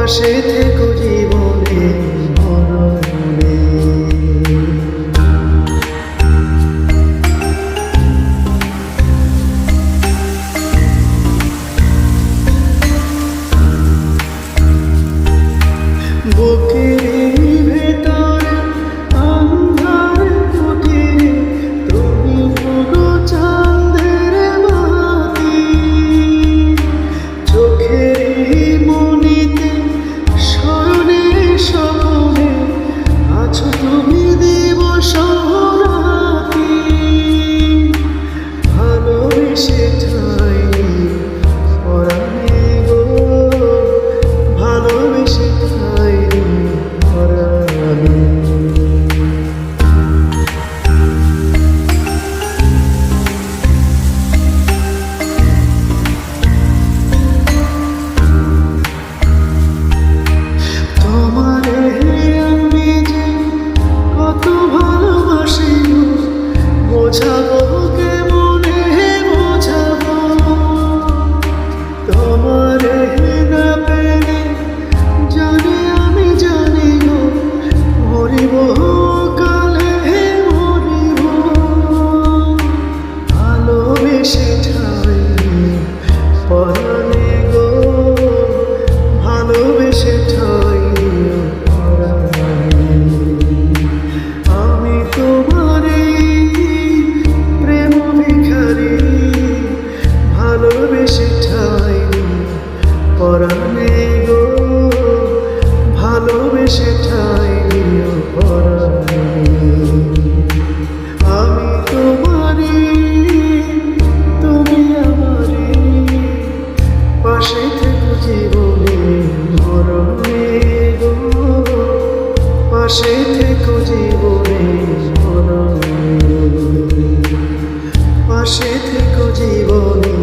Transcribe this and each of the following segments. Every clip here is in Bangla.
পাশে থেকো জীবনে মরণে। বুকের ভেতরে আন্ধার কুটিরে তুমি পুরো চাঁদের বাতি, চোখের মনিতে স্মরণে স্বপ্নে আছো তুমি দিবস রাতি। ভালোবেসে ঠাই পরাণে গো, ভালোবেসে ঠাই পরাণে। তোমারে আমি যে কত ভালোবাসি বোঝাবো কেমনে বোঝাবো। তোমারে না পেলে জানি আমি জানি গো মরিব কালে মরিব। ভালোবেসে ঠাই পরাণে গো, ভালোবেসে ঠাই পরাণে। আমি তোমারে প্রেম ভিখারি, ভালোবেসে ঠাই পরাণে গো, ভালোবেসে ঠাই পরাণে। আমি তোমারে তুমি আমারে, পাশে থেকো জীবনে মরণে গো, পাশে থেকো জীবনে মরণে, পাশে থেকো জীবনে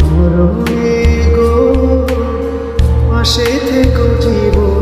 মরণে গো, পাশে থেকো জীবনে।